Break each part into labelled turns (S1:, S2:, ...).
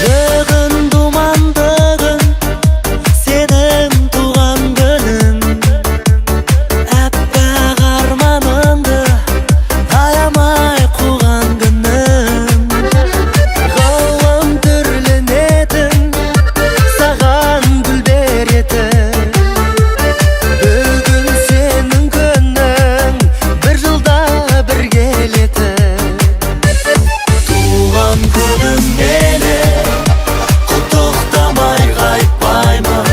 S1: Бүгін думан бүгін сенің туған күнің, әппақ арманыңды аямай қуған күнім. Ғалам түрленетін саған гүл беретін, бүгін сенің күнің бір жылда бір келетін. Туған күнім мені құттықтамай қайтпаймын,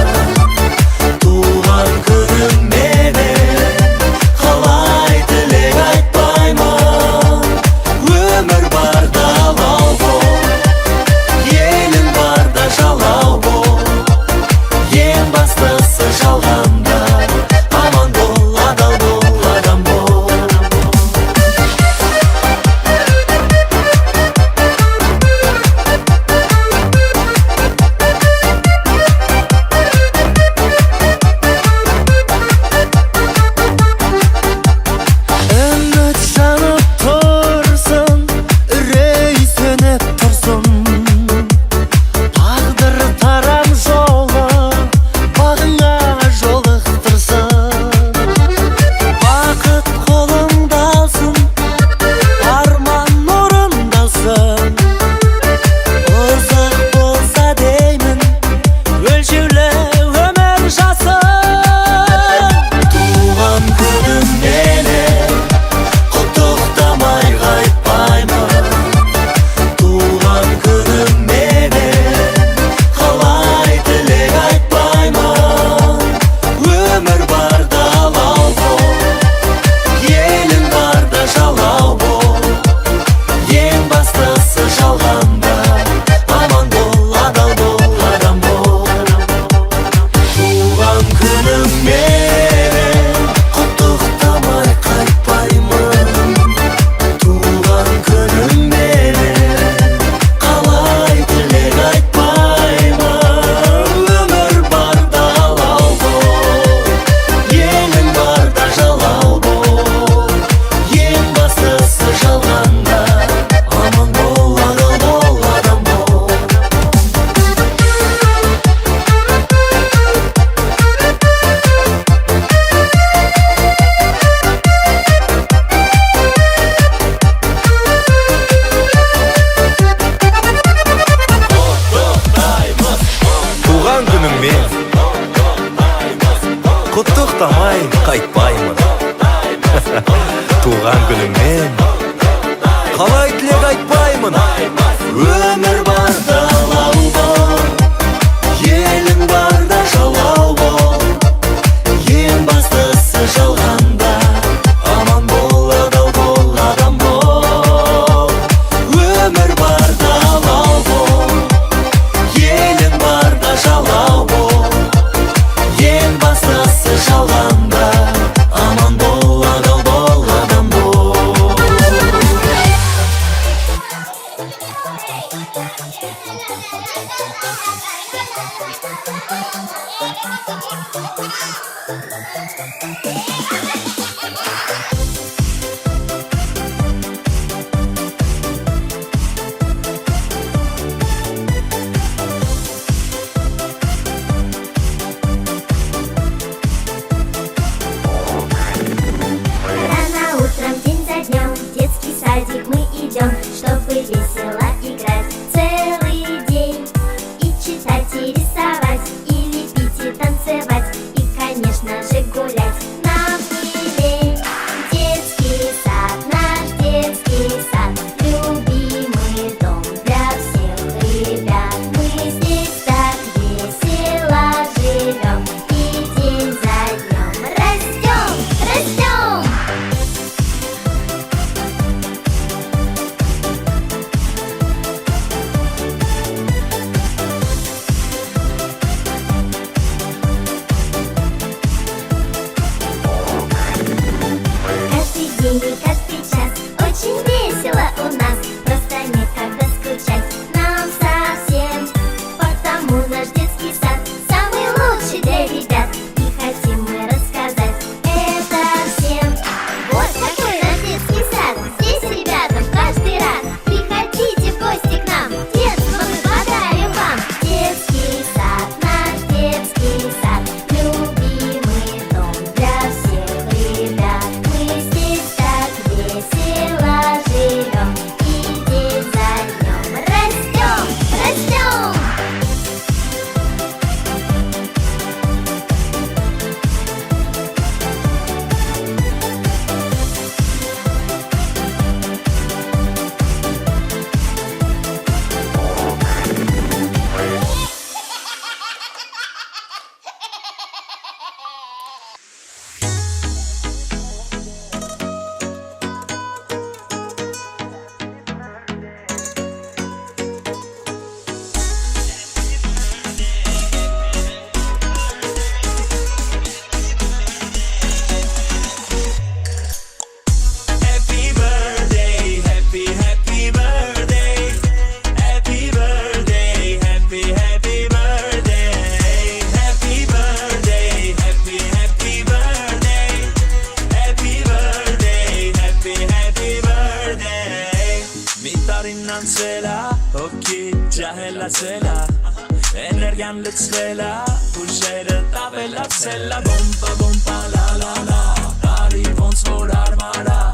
S1: туған күнім мені қалай тілек айтпаймын. Өмір барда алау бол, елің барда жалау бол, ең бастысы жалғанда аман бол, адал бол, адам бол. Үміт жанып тұрсын, үрей сөніп тұрсын, тағдыр тарам жолы бағыңа жолықтырсын. Бақыт қолыңда алсын, арман орындалсын, ұзақ болса деймін өлшеулі өмір жасын. Туған күнім мені құттықтамай қайтпаймын, туған күнім мені қалай тілек айтпаймын. Өмір барда алау бол, елің барда жалау бол, ең бастысы жалғанда аман бол, адал бол, адам бол. Туған күнім мені құттықтамай қайтпаймын, туған күнім мені қалай тілек айтпаймын. Өмір барда алау бол, елің барда жалау бол, ең бастысы жалғанда аман бол, адал бол, адам бол.
S2: Туған күніңмен құттықтамай қайтпаймын. Туған күніңмен қалай тілек айтпаймын.
S1: Өмір барда алау бол, елің барда жалау бол, ең бастысы жалғанда аман бол, адал бол, адам бол. Өмір барда алау бол, елің барда жалау бол, ең бастысы жалғанда аман бол, адал бол, адам бол.
S3: Thank you. cancela Okej, jahela sela Energian litslela Pushere tabela sela Bompa, bompa, la, la, la Party von svår armada